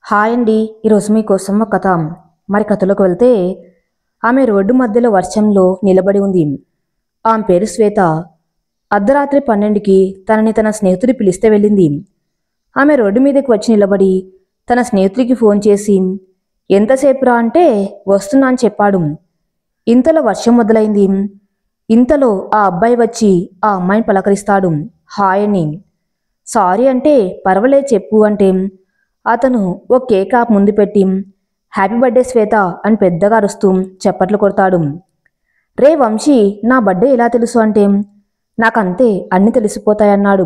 Hi అండి. ఈరోజు మీకోసం ఒక కథ. మరి కథలోకి వెళ్తే, ఆమె రోడ్డు మధ్యలో వర్షంలో నిలబడి ఉంది. ఆమె పేరు శ్వేత. అర్ధరాత్రి 12కి తనని తన స్నేహితుడు పిలిస్తే వెళ్ళింది. ఆమె రోడ్డు మీదకి వచ్చి నిలబడి తన స్నేహితుడికి ఫోన్ చేసి, ఎంతసేపురా అంటే వస్తున్నా అని చెప్పాడు. ఇంతలో వర్షం మొదలైంది. ఇంతలో ఆ అబ్బాయి వచ్చి ఆ అమ్మాయిని పలకరిస్తాడు, హాయ్ అని. సారీ అంటే పర్వాలేదు చెప్పు అంటే అతను ఓ కేక్ ఆప్ ముందు పెట్టి, హ్యాపీ బర్త్డే శ్వేత అని పెద్దగా అరుస్తూ చప్పట్లు కొడతాడు. రే వంశీ, నా బర్త్డే ఎలా తెలుసు అంటే, నాకంతే అన్నీ తెలిసిపోతాయన్నాడు.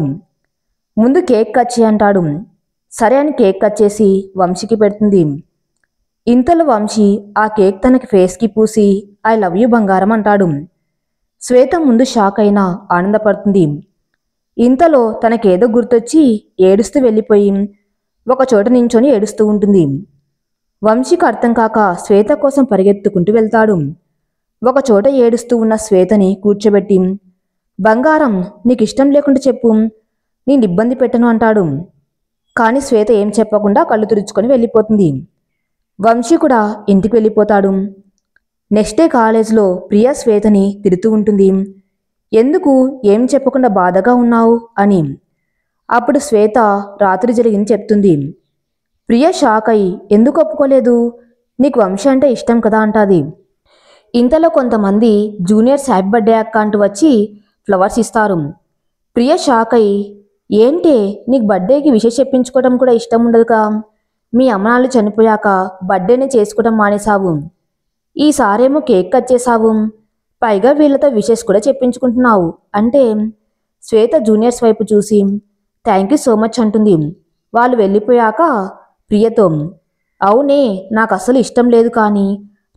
ముందు కేక్ కట్ చేయి అంటాడు. సరే అని కేక్ కట్ చేసి వంశీకి పెడుతుంది. ఇంతలో వంశీ ఆ కేక్ తనకి ఫేస్కి పూసి ఐ లవ్ యూ బంగారం అంటాడు. శ్వేత ముందు షాక్ అయినా ఆనందపడుతుంది. ఇంతలో తనకేదో గుర్తొచ్చి ఏడుస్తూ వెళ్ళిపోయి ఒక చోట నించొని ఏడుస్తూ ఉంటుంది. వంశీకి అర్థం కాక శ్వేత కోసం పరిగెత్తుకుంటూ వెళ్తాడు. ఒక చోట ఏడుస్తూ ఉన్న శ్వేతని కూర్చోబెట్టి, బంగారం నీకు ఇష్టం లేకుండా చెప్పు, నేను ఇబ్బంది పెట్టను అంటాడు. కానీ శ్వేత ఏం చెప్పకుండా కళ్ళు తుడుచుకొని వెళ్ళిపోతుంది. వంశీ కూడా ఇంటికి వెళ్ళిపోతాడు. నెక్స్ట్ డే కాలేజ్లో ప్రియా శ్వేతని తిడుతూ ఉంటుంది. ఎందుకు ఏం చెప్పకుండా బాధగా ఉన్నావు అని. అప్పుడు శ్వేత రాత్రి జరిగింది చెప్తుంది. ప్రియ షాక్ అయి, ఎందుకు ఒప్పుకోలేదు, నీకు వంశీ అంటే ఇష్టం కదా అంటాది. ఇంతలో కొంతమంది జూనియర్స్ హ్యాపీ బర్త్డే అక్క అంటూ వచ్చి ఫ్లవర్స్ ఇస్తారు. ప్రియ షాక్ అయి, ఏంటి నీకు బర్త్డేకి విషెస్ చెప్పించుకోవడం కూడా ఇష్టం ఉండదుగా, మీ అమ్మనాళ్ళు చనిపోయాక బర్త్డేని చేసుకోవడం మానేశావు, ఈసారేమో కేక్ కట్ చేశావు, పైగా వీళ్ళతో విషెస్ కూడా చెప్పించుకుంటున్నావు అంటే శ్వేత జూనియర్స్ వైపు చూసి థ్యాంక్ యూ సో మచ్ అంటుంది. వాళ్ళు వెళ్ళిపోయాక ప్రియతో, అవునే నాకు అసలు ఇష్టం లేదు, కానీ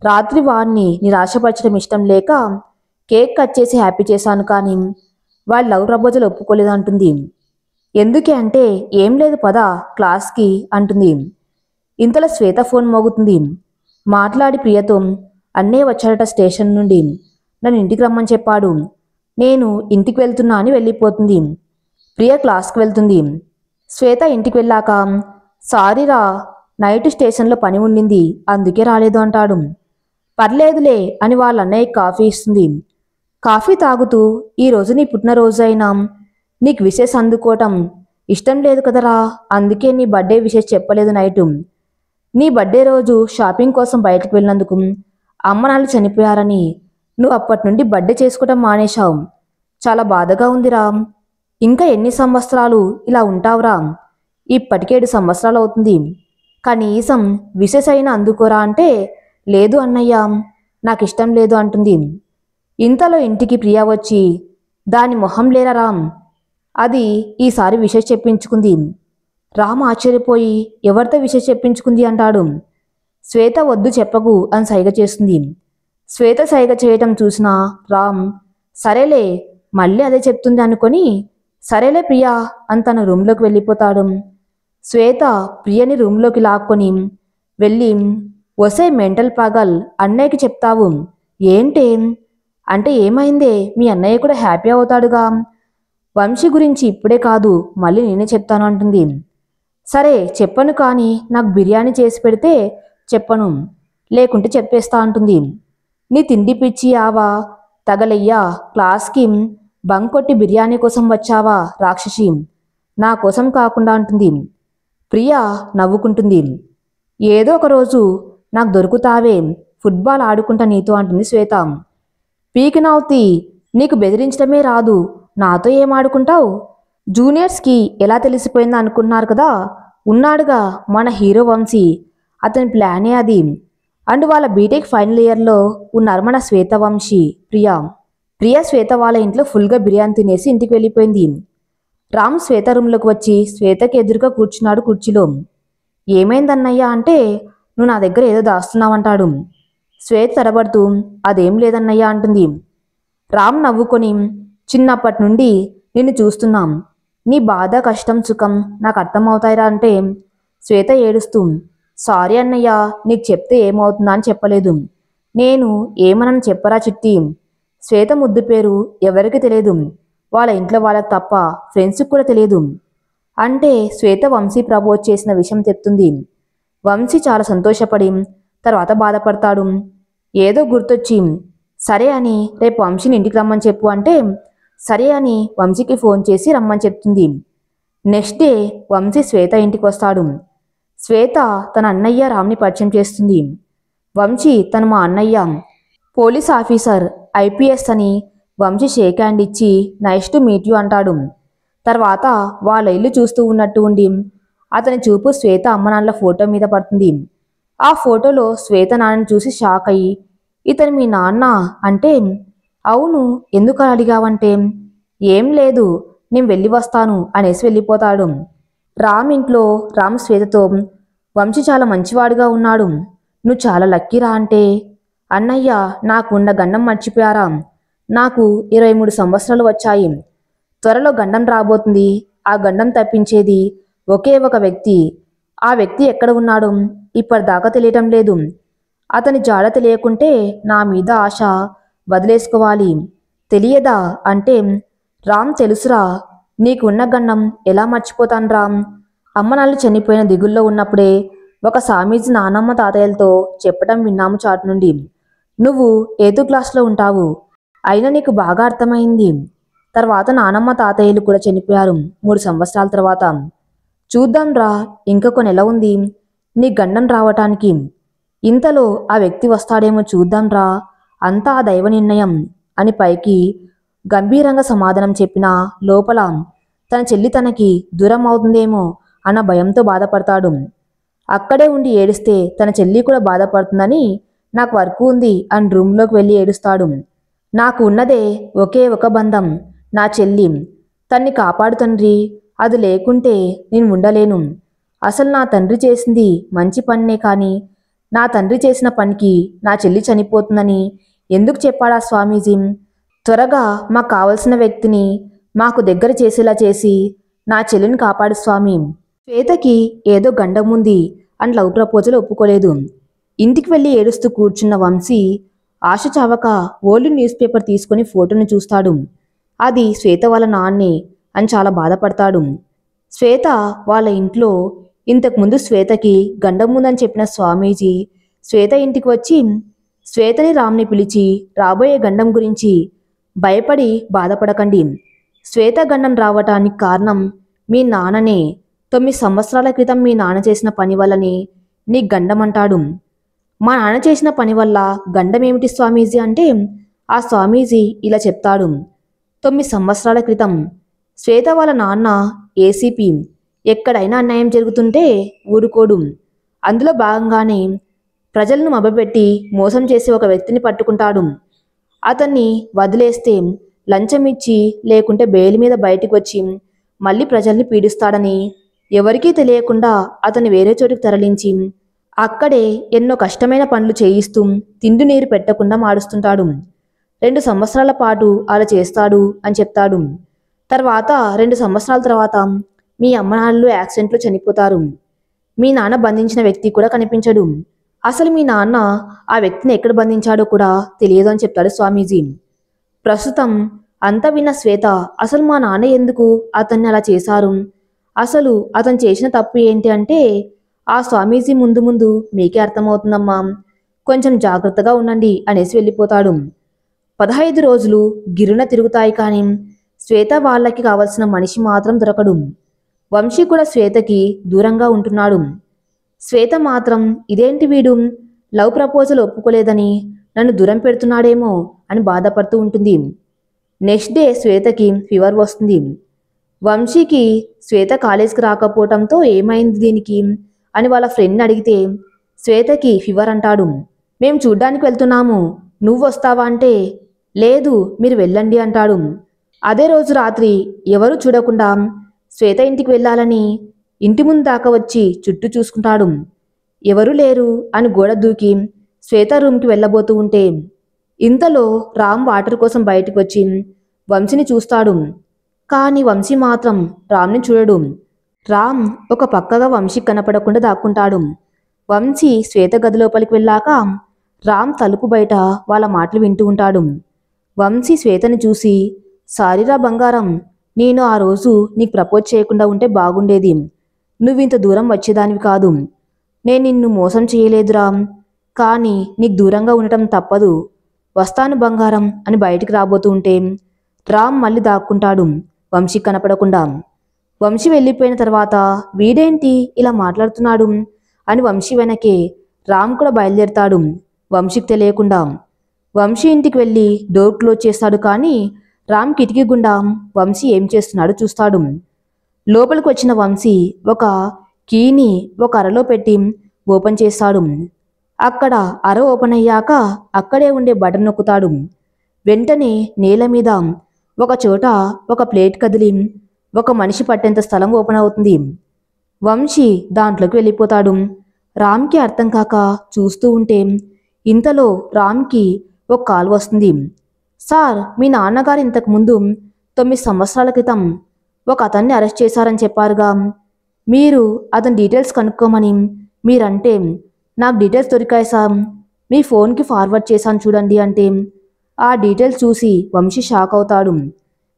రాత్రి వాడిని నిరాశపరచడం ఇష్టం లేక కేక్ కట్ చేసి హ్యాపీ చేశాను, కానీ వాళ్ళ లవ్ ప్రపోజల్ ఒప్పుకోలేదు అంటుంది. ఎందుకే అంటే ఏం లేదు పద క్లాస్కి అంటుంది. ఇంతలో శ్వేత ఫోన్ మోగుతుంది. మాట్లాడి ప్రియతో, అన్నయ్య వచ్చాడట స్టేషన్ నుండి, నన్ను ఇంటికి రమ్మని చెప్పాడు, నేను ఇంటికి వెళ్తున్నా అని వెళ్ళిపోతుంది. ప్రియ క్లాస్కి వెళ్తుంది. శ్వేత ఇంటికి వెళ్ళాక, సారీరా నైట్ స్టేషన్లో పని ఉండింది అందుకే రాలేదు అంటాడు. పర్లేదులే అని వాళ్ళ అన్నయ్యకి కాఫీ ఇస్తుంది. కాఫీ తాగుతూ, ఈరోజు నీ పుట్టినరోజు అయినా నీకు విషెస్ అందుకోవటం ఇష్టం లేదు కదరా, అందుకే నీ బర్త్డే విషెస్ చెప్పలేదు నైటు. నీ బర్త్డే రోజు షాపింగ్ కోసం బయటకు వెళ్ళినందుకు అమ్మ నాన్న చనిపోయారని నువ్వు అప్పటి నుండి బర్త్డే చేసుకోవటం మానేశావు, చాలా బాధగా ఉందిరా, ఇంకా ఎన్ని సంవత్సరాలు ఇలా ఉంటావురా, ఇప్పటికే 7 సంవత్సరాలు అవుతుంది, కనీసం విషెస్ అయినా అందుకోరా అంటే లేదు అన్నయ్య నాకు ఇష్టం లేదు అంటుంది. ఇంతలో ఇంటికి ప్రియా వచ్చి, దాని మొహం లేరా రామ్, అది ఈసారి విషెస్ చెప్పించుకుంది. రామ్ ఆశ్చర్యపోయి, ఎవరితో విషెస్ చెప్పించుకుంది అంటాడు. శ్వేత వద్దు చెప్పకు అని సైగ చేస్తుంది. శ్వేత సైగ చేయటం చూసిన రామ్, సరేలే మళ్ళీ అదే చెప్తుంది అనుకొని, సరేలే ప్రియా అని తన రూమ్లోకి వెళ్ళిపోతాడు. శ్వేత ప్రియని రూమ్లోకి లాక్కొని వెళ్ళి, ఒసే మెంటల్ పగల్ అన్నయ్యకి చెప్తావు ఏంటే అంటే, ఏమైందే మీ అన్నయ్య కూడా హ్యాపీ అవుతాడుగా, వంశీ గురించి ఇప్పుడే కాదు మళ్ళీ నేనే చెప్తాను అంటుంది. సరే చెప్పను, కానీ నాకు బిర్యానీ చేసి పెడితే చెప్పను, లేకుంటే చెప్పేస్తా అంటుంది. నీ తిండి పిచ్చి ఆవా తగలయ్యా, క్లాస్కి బంక్ కొట్టి బిర్యానీ కోసం వచ్చావా రాక్షసి, నా కోసం కాకుండా అంటుంది. ప్రియా నవ్వుకుంటుంది. ఏదో ఒక రోజు నాకు దొరుకుతావే, ఫుట్బాల్ ఆడుకుంటా నీతో అంటుంది శ్వేత. పీకినవుతి, నీకు బెదిరించడమే రాదు, నాతో ఏం ఆడుకుంటావు, జూనియర్స్కి ఎలా తెలిసిపోయిందో అనుకున్నారు కదా, ఉన్నాడుగా మన హీరో వంశీ, అతని ప్లానే అది, అండ్ వాళ్ళ బీటెక్ ఫైనల్ ఇయర్లో ఉన్నారు మన శ్వేత వంశీ ప్రియా. ప్రియా శ్వేత వాళ్ళ ఇంట్లో ఫుల్గా బిర్యానీ తినేసి ఇంటికి వెళ్ళిపోయింది. రామ్ శ్వేత రూమ్లోకి వచ్చి శ్వేతకి ఎదురుగా కూర్చున్నాడు కుర్చీలో. ఏమైందన్నయ్యా అంటే, నువ్వు నా దగ్గర ఏదో దాస్తున్నావంటాడు. శ్వేత తడబడుతూ, అదేం లేదన్నయ్యా అంటుంది. రామ్ నవ్వుకొని, చిన్నప్పటి నుండి నిన్ను చూస్తున్నాం, నీ బాధ కష్టం సుఖం నాకు అర్థమవుతాయిరా అంటే శ్వేత ఏడుస్తూ, సారీ అన్నయ్య నీకు చెప్తే ఏమవుతుందా అని చెప్పలేదు, నేను ఏమనని చెప్పరా చిట్టి, శ్వేత ముద్దు పేరు ఎవరికి తెలియదు, వాళ్ళ ఇంట్లో వాళ్ళకి తప్ప ఫ్రెండ్స్కి కూడా తెలియదు అంటే శ్వేత వంశీ ప్రపోజ్ చేసిన విషయం చెప్తుంది. వంశీ చాలా సంతోషపడి తర్వాత బాధపడతాడు. ఏదో గుర్తొచ్చి సరే అని రేపు వంశీని ఇంటికి రమ్మని చెప్పు అంటే సరే అని వంశీకి ఫోన్ చేసి రమ్మని చెప్తుంది. నెక్స్ట్ డే వంశీ శ్వేత ఇంటికి వస్తాడు. శ్వేత తన అన్నయ్య రామ్ని పరిచయం చేస్తుంది. వంశీ తను మా అన్నయ్య పోలీస్ ఆఫీసర్ ఐపీఎస్ అని వంశీ షేక్ హ్యాండ్ ఇచ్చి నైస్ టు మీట్ యూ అంటాడు. తర్వాత వాళ్ళ ఇల్లు చూస్తూ ఉన్నట్టు ఉండి అతని చూపు శ్వేత అమ్మ నాన్నల ఫోటో మీద పడుతుంది. ఆ ఫోటోలో శ్వేత నాన్నని చూసి షాక్ అయ్యి ఇతను మీ నాన్న అంటే అవును ఎందుకు అలా అడిగావంటే ఏం లేదు నేను వెళ్ళి వస్తాను అనేసి వెళ్ళిపోతాడు. రామ్ ఇంట్లో రామ్ శ్వేతతో వంశీ చాలా మంచివాడుగా ఉన్నాడు, నువ్వు చాలా లక్కీరా అంటే అన్నయ్య నాకు ఉన్న గండం మర్చిపోయారా, నాకు 23 సంవత్సరాలు వచ్చాయి, త్వరలో గండం రాబోతుంది, ఆ గండం తప్పించేది ఒకే ఒక వ్యక్తి, ఆ వ్యక్తి ఎక్కడ ఉన్నాడో ఇప్పటిదాకా తెలియటం లేదు, అతని జాడ తెలియకుంటే నా మీద ఆశ వదిలేసుకోవాలి, తెలియదా అంటే రామ్ తెలుసురా, నీకున్న గండం ఎలా మర్చిపోతాను రామ్, అమ్మ నాళ్ళు చనిపోయిన దిగుల్లో ఉన్నప్పుడే ఒక స్వామీజీ నానమ్మ తాతయ్యలతో చెప్పటం విన్నాము చాటు నుండి, నువ్వు ఏదో క్లాస్లో ఉంటావు అయినా నీకు బాగా అర్థమైంది, తర్వాత నానమ్మ తాతయ్యలు కూడా చనిపోయారు 3 సంవత్సరాల తర్వాత, చూద్దాం రా ఇంకొక నెల ఉంది నీ గండం రావటానికి, ఇంతలో ఆ వ్యక్తి వస్తాడేమో చూద్దాం రా, అంతా ఆ దైవ నిర్ణయం అని పైకి గంభీరంగా సమాధానం చెప్పినా లోపల తన చెల్లి తనకి దూరం అవుతుందేమో అన్న భయంతో బాధపడతాడు. అక్కడే ఉండి ఏడిస్తే తన చెల్లి కూడా బాధపడుతుందని నాకు వర్క్ ఉంది అని రూమ్లోకి వెళ్ళి ఏడుస్తాడు. నాకు ఉన్నదే ఒకే ఒక బంధం నా చెల్లి, తన్ని కాపాడు తండ్రి, అది లేకుంటే నేను ఉండలేను, అసలు నా తండ్రి చేసింది మంచి పనినే కానీ నా తండ్రి చేసిన పనికి నా చెల్లి చనిపోతుందని ఎందుకు చెప్పాడా స్వామీజీ, త్వరగా మాకు కావలసిన వ్యక్తిని మాకు దగ్గర చేసేలా చేసి నా చెల్లిని కాపాడు స్వామి. శ్వేతకి ఏదో గండం ఉంది అని లవ్ ప్రపోజల్ ఒప్పుకోలేదు. ఇంటికి వెళ్ళి ఏడుస్తూ కూర్చున్న వంశీ ఆశ చావక ఓల్డ్ న్యూస్ పేపర్ తీసుకుని ఫోటోను చూస్తాడు. అది శ్వేత వాళ్ళ నాన్నే అని చాలా బాధపడతాడు. శ్వేత వాళ్ళ ఇంట్లో ఇంతకుముందు శ్వేతకి గండం ఉందని చెప్పిన స్వామీజీ శ్వేత ఇంటికి వచ్చి శ్వేతని రామ్ని పిలిచి రాబోయే గండం గురించి భయపడి బాధపడకండి, శ్వేత గండం రావటానికి కారణం మీ నాన్ననే, 9 సంవత్సరాల క్రితం మీ నాన్న చేసిన పని వల్లనే నీ గండం అంటాడు. మా నాన్న చేసిన పని వల్ల గండం ఏమిటి స్వామీజీ అంటే ఆ స్వామీజీ ఇలా చెప్తాడు. 9 సంవత్సరాల క్రితం శ్వేత వాళ్ళ నాన్న ఏసీపీ, ఎక్కడైనా అన్యాయం జరుగుతుంటే ఊరుకోడు, అందులో భాగంగానే ప్రజలను మభ్యపెట్టి మోసం చేసే ఒక వ్యక్తిని పట్టుకుంటాడు, అతన్ని వదిలేస్తే లంచం ఇచ్చి లేకుంటే బెయిల్ మీద బయటికి వచ్చి మళ్ళీ ప్రజల్ని పీడిస్తాడని ఎవరికీ తెలియకుండా అతన్ని వేరే చోటికి తరలించి అక్కడే ఎన్నో కష్టమైన పనులు చేయిస్తూ తిండి నీరు పెట్టకుండా మాడుస్తుంటాడు. 2 సంవత్సరాల పాటు అలా చేస్తాడు అని చెప్తాడు. తర్వాత 2 సంవత్సరాల తర్వాత మీ అమ్మ నాన్నలు యాక్సిడెంట్లో చనిపోతారు, మీ నాన్న బంధించిన వ్యక్తి కూడా కనిపించడు, అసలు మీ నాన్న ఆ వ్యక్తిని ఎక్కడ బంధించాడో కూడా తెలియదు అని చెప్తాడు స్వామీజీ. ప్రస్తుతం అంతా విన్న శ్వేత అసలు మా నాన్న ఎందుకు అతన్ని అలా చేశారు, అసలు అతను చేసిన తప్పు ఏంటి అంటే ఆ స్వామీజీ ముందు ముందు మీకే అర్థమవుతుందమ్మా, కొంచెం జాగ్రత్తగా ఉండండి అనేసి వెళ్ళిపోతాడు. 15 రోజులు గిరున తిరుగుతాయి కానీ శ్వేత వాళ్ళకి కావలసిన మనిషి మాత్రం దొరకడు. వంశీ కూడా శ్వేతకి దూరంగా ఉంటున్నాడు. శ్వేత మాత్రం ఇదేంటి వీడు లవ్ ప్రపోజల్ ఒప్పుకోలేదని నన్ను దూరం పెడుతున్నాడేమో అని బాధపడుతూ ఉంటుంది. నెక్స్ట్ డే శ్వేతకి ఫీవర్ వస్తుంది. వంశీకి శ్వేత కాలేజ్కి రాకపోవటంతో ఏమైంది దీనికి అని వాళ్ళ ఫ్రెండ్ని అడిగితే శ్వేతకి ఫీవర్ అంటాడు. మేము చూడ్డానికి వెళ్తున్నాము, నువ్వు వస్తావా అంటే లేదు మీరు వెళ్ళండి అంటాడు. అదే రోజు రాత్రి ఎవరూ చూడకుండా శ్వేత ఇంటికి వెళ్ళాలని ఇంటి ముందు దాకా వచ్చి చుట్టూ చూసుకుంటాడు. ఎవరూ లేరు అని గోడ దూకి శ్వేత రూమ్కి వెళ్ళబోతూ ఉంటే ఇంతలో రామ్ వాటర్ కోసం బయటకు వచ్చి వంశీని చూస్తాడు. కానీ వంశీ మాత్రం రామ్ని చూడడు. రామ్ ఒక పక్కగా వంశీ కనపడకుండా దాక్కుంటాడు. వంశీ శ్వేత గది లోపలికి వెళ్ళాక రామ్ తలుపు బయట వాళ్ళ మాటలు వింటూ ఉంటాడు. వంశీ శ్వేతని చూసి సారీరా బంగారం, నేను ఆ రోజు నీకు ప్రపోజ్ చేయకుండా ఉంటే బాగుండేది, నువ్వింత దూరం వచ్చేదానివి కాదు, నేను నిన్ను మోసం చేయలేదురా, కానీ నీకు దూరంగా ఉండటం తప్పదు. వస్తాను బంగారం అని బయటికి రాబోతూ ఉంటే రామ్ మళ్ళీ దాక్కుంటాడు వంశీ కనపడకుండా. వంశీ వెళ్ళిపోయిన తర్వాత వీడేంటి ఇలా మాట్లాడుతున్నాడు అని వంశీ వెనకే రామ్ కూడా బయలుదేరుతాడు వంశీకి తెలియకుండా. వంశీ ఇంటికి వెళ్ళి డోర్ క్లోజ్ చేస్తాడు, కానీ రామ్ కిటికీ గుండా వంశీ ఏం చేస్తున్నాడో చూస్తాడు. లోపలికి వచ్చిన వంశీ ఒక కీని ఒక అరలో పెట్టి ఓపెన్ చేస్తాడు. అక్కడ అర ఓపెన్ అయ్యాక అక్కడే ఉండే బటన్ నొక్కుతాడు. వెంటనే నేల మీద ఒక చోట ఒక ప్లేట్ కదిలి ఒక మనిషి పట్టేంత స్థలం ఓపెన్ అవుతుంది. వంశీ దాంట్లోకి వెళ్ళిపోతాడు. రామ్కి అర్థం కాక చూస్తూ ఉంటే ఇంతలో రామ్కి ఒక కాల్ వస్తుంది. సార్, మీ నాన్నగారు ఇంతకుముందు 9 సంవత్సరాల క్రితం ఒక అతన్ని అరెస్ట్ చేశారని చెప్పారుగా, మీరు అతని డీటెయిల్స్ కనుక్కోమని మీరంటే నాకు డీటెయిల్స్ దొరికాయి సార్, మీ ఫోన్కి ఫార్వర్డ్ చేశాను చూడండి అంటే ఆ డీటెయిల్స్ చూసి వంశీ షాక్ అవుతాడు.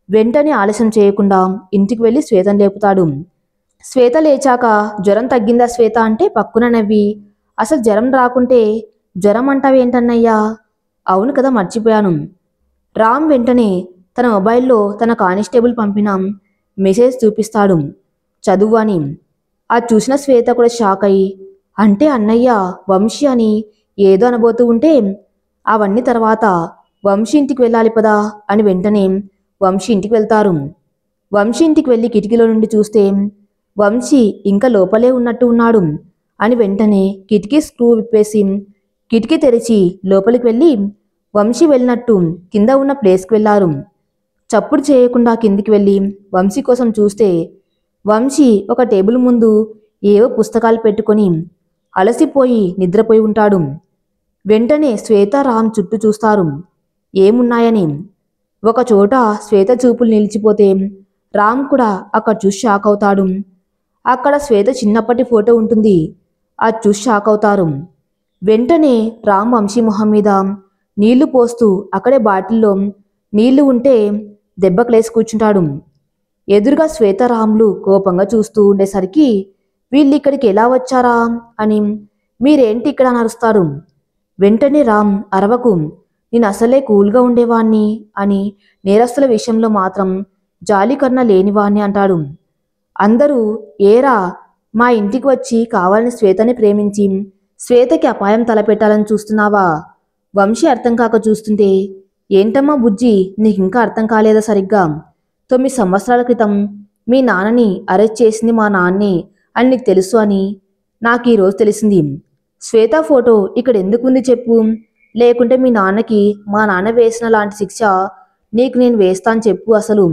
వెంటనే ఆలస్యం చేయకుండా ఇంటికి వెళ్ళి శ్వేతను లేపుతాడు. శ్వేత లేచాక జ్వరం తగ్గిందా శ్వేత అంటే పక్కున నవ్వి, అసలు జ్వరం రాకుంటే జ్వరం అంటావేంటన్నయ్యా? అవును కదా, మర్చిపోయాను. రామ్ వెంటనే తన మొబైల్లో తన కానిస్టేబుల్ పంపిన మెసేజ్ చూపిస్తాడు, చదువు అని. అది చూసిన శ్వేత కూడా షాక్ అయ్యి, అంటే అన్నయ్య వంశీ అని ఏదో అనబోతూ ఉంటే అవన్నీ తర్వాత వంశీ ఇంటికి వెళ్ళాలి పదా అని వెంటనే వంశీ ఇంటికి వెళ్తారు. వంశీ ఇంటికి వెళ్ళి కిటికీలో నుండి చూస్తే వంశీ ఇంకా లోపలే ఉన్నట్టు ఉన్నాడు అని వెంటనే కిటికీ స్క్రూ విప్పేసి కిటికీ తెరిచి లోపలికి వెళ్ళి వంశీ వెళ్ళినట్టు కింద ఉన్న ప్లేస్కి వెళ్ళారు. చప్పుడు చేయకుండా కిందికి వెళ్ళి వంశీ కోసం చూస్తే వంశీ ఒక టేబుల్ ముందు ఏవో పుస్తకాలు పెట్టుకొని అలసిపోయి నిద్రపోయి ఉంటాడు. వెంటనే శ్వేత రామ్ చుట్టూ చూస్తారు ఏమున్నాయని. ఒకచోట శ్వేత చూపులు నిలిచిపోతే రామ్ కూడా అక్కడ చూసి షాక్ అవుతాడు. అక్కడ శ్వేత చిన్నప్పటి ఫోటో ఉంటుంది, అది చూసి షాక్ అవుతారు. వెంటనే రామ్ వంశీ మొహం మీద నీళ్లు పోస్తూ అక్కడే బాటిల్లో నీళ్లు ఉంటే దెబ్బకలేసి కూర్చుంటాడు. ఎదురుగా శ్వేత రామ్లు కోపంగా చూస్తూ ఉండేసరికి వీళ్ళు ఇక్కడికి ఎలా వచ్చారా అని, మీరేంటి ఇక్కడ నరుస్తారు? వెంటనే రామ్ అరవకు, నేను అసలే కూల్గా ఉండేవాణ్ణి అని నేరస్తుల విషయంలో మాత్రం జాలికరణ లేనివాణ్ణి అంటాడు. అందరూ ఏరా, మా ఇంటికి వచ్చి కావాలని శ్వేతని ప్రేమించి శ్వేతకి అపాయం తలపెట్టాలని చూస్తున్నావా? వంశీ అర్థం కాక చూస్తుంటే, ఏంటమ్మా బుజ్జి, నీకింకా అర్థం కాలేదా సరిగ్గా? 9 సంవత్సరాల క్రితం మీ నాన్నని అరెస్ట్ చేసింది మా నాన్నే అని నీకు తెలుసు అని నాకు ఈరోజు తెలిసింది. శ్వేత ఫోటో ఇక్కడ ఎందుకుంది చెప్పు, లేకుంటే మీ నాన్నకి మా నాన్న వేసిన లాంటి శిక్ష నీకు నేను వేస్తాను చెప్పు. అసలు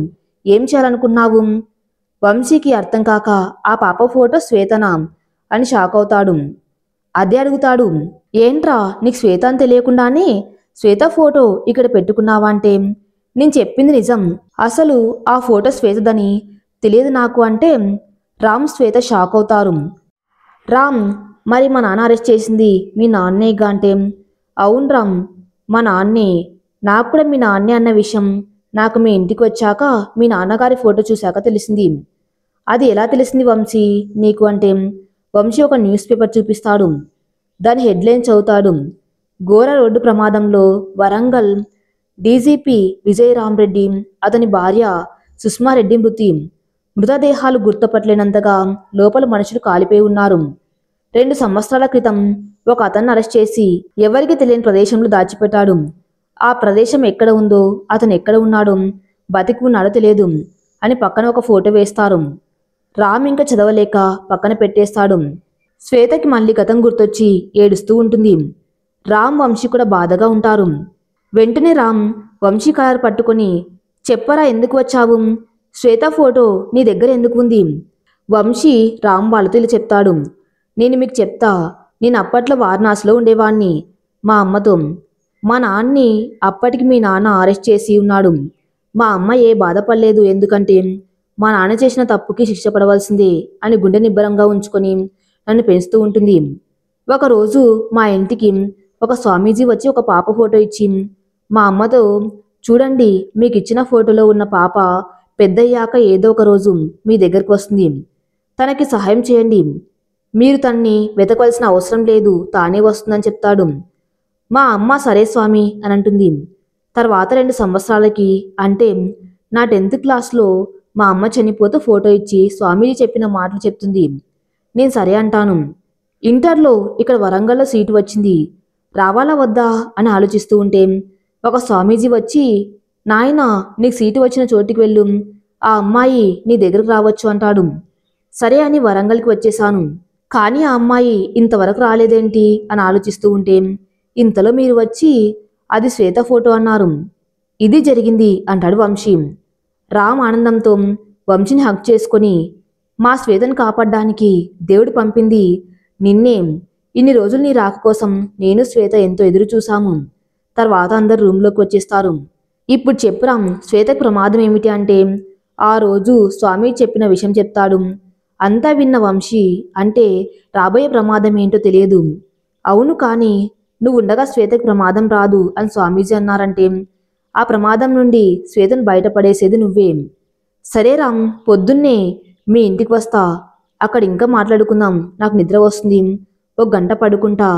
ఏం చేయాలనుకున్నావు? వంశీకి అర్థం కాక ఆ పాప ఫోటో శ్వేతనా అని షాక్ అవుతాడు. అదే అడుగుతాడు, ఏంట్రా నీకు శ్వేత అని తెలియకుండానే శ్వేత ఫోటో ఇక్కడ పెట్టుకున్నావా అంటే, నేను చెప్పింది నిజం, అసలు ఆ ఫోటో శ్వేతదని తెలియదు నాకు అంటే రామ్ శ్వేత షాక్ అవుతారు. రామ్, మరి మా నాన్న అరెస్ట్ చేసింది మీ నాన్నేగా అంటే, అవును రామ్, మా నాన్నే. నాకు కూడా మీ నాన్నే అన్న విషయం నాకు మీ ఇంటికి వచ్చాక మీ నాన్నగారి ఫోటో చూశాక తెలిసింది. అది ఎలా తెలిసింది వంశీ నీకు అంటే, వంశీ ఒక న్యూస్ పేపర్ చూపిస్తాడు. దాని హెడ్లైన్ చదువుతాడు. ఘోర రోడ్డు ప్రమాదంలో వరంగల్ డీజీపీ విజయ్ రామ్ రెడ్డి, అతని భార్య సుష్మారెడ్డి మృతి. మృతదేహాలు గుర్తుపట్టలేనంతగా లోపల మనుషులు కాలిపోయి ఉన్నారు. 2 సంవత్సరాల క్రితం ఒక అతన్ని అరెస్ట్ చేసి ఎవరికి తెలియని ప్రదేశంలో దాచిపెట్టాడు. ఆ ప్రదేశం ఎక్కడ ఉందో, అతను ఎక్కడ ఉన్నాడో, బతికి ఉన్నాడో తెలియదు అని పక్కన ఒక ఫోటో వేస్తారు. రామ్ ఇంకా చదవలేక పక్కన పెట్టేస్తాడు. శ్వేతకి మళ్ళీ గతం గుర్తొచ్చి ఏడుస్తూ ఉంటుంది. రామ్ వంశీ కూడా బాధగా ఉంటారు. వెంటనే రామ్ వంశీ కాలర్ పట్టుకొని, చెప్పరా ఎందుకు వచ్చావు? శ్వేత ఫోటో నీ దగ్గర ఎందుకు ఉంది? వంశీ రామ్ వాళ్ళతో ఇలా చెప్తాడు, నేను మీకు చెప్తా, నేను అప్పట్లో వారణాసిలో ఉండేవాణ్ణి మా అమ్మతో. మా నాన్ని అప్పటికి మీ నాన్న అరెస్ట్ చేసి ఉన్నాడు. మా అమ్మ ఏ బాధపడలేదు, ఎందుకంటే మా నాన్న చేసిన తప్పుకి శిక్ష పడవలసిందే అని గుండె నిబ్బరంగా ఉంచుకొని నన్ను పెంచుతూ ఉంటుంది. ఒకరోజు మా ఇంటికి ఒక స్వామీజీ వచ్చి ఒక పాప ఫోటో ఇచ్చి మా అమ్మతో, చూడండి, మీకు ఇచ్చిన ఫోటోలో ఉన్న పాప పెద్దయ్యాక ఏదో ఒక రోజు మీ దగ్గరికి వస్తుంది, తనకి సహాయం చేయండి, మీరు తన్ని వెతకవలసిన అవసరం లేదు, తానే వస్తుందని చెప్తాడు. మా అమ్మ సరే స్వామి అని అంటుంది. తర్వాత 2 సంవత్సరాలకి, అంటే నా 10th క్లాస్లో మా అమ్మ చనిపోతూ ఫోటో ఇచ్చి స్వామీజీ చెప్పిన మాటలు చెప్తుంది. నేను సరే అంటాను. ఇంటర్లో ఇక్కడ వరంగల్లో సీటు వచ్చింది, రావాలా వద్దా అని ఆలోచిస్తూ ఉంటే ఒక స్వామీజీ వచ్చి, నాయనా నీకు సీటు వచ్చిన చోటికి వెళ్ళు, ఆ అమ్మాయి నీ దగ్గరకు రావచ్చు అంటాడు. సరే అని వరంగల్కి వచ్చేశాను. కానీ ఆ అమ్మాయి ఇంతవరకు రాలేదేంటి అని ఆలోచిస్తూ ఉంటే ఇంతలో మీరు వచ్చి అది శ్వేత ఫోటో అన్నారు. ఇది జరిగింది అంటాడు వంశీ. రామ్ ఆనందంతో వంశీని హగ్ చేసుకొని, మా శ్వేతను కాపాడడానికి దేవుడు పంపింది నిన్నే. ఇన్ని రోజులు నీ రాక కోసం నేను శ్వేత ఎంతో ఎదురు చూశాము. తర్వాత అందరు రూమ్లోకి వచ్చేస్తారు. ఇప్పుడు చెప్పు రామ్, శ్వేతకు ప్రమాదం ఏమిటి అంటే ఆ రోజు స్వామి చెప్పిన విషయం చెప్తాడు. అంతా విన్న వంశీ, అంటే రాబోయే ప్రమాదం ఏంటో తెలియదు. అవును, కానీ నువ్వు ఉండగా శ్వేతకు ప్రమాదం రాదు అని స్వామీజీ అన్నారంటే ఆ ప్రమాదం నుండి శ్వేతను బయటపడేసేది నువ్వే. సరే రామ్, పొద్దున్నే మీ ఇంటికి వస్తా, అక్కడ ఇంకా మాట్లాడుకుందాం, నాకు నిద్ర వస్తుంది, 1 గంట పడుకుంటా.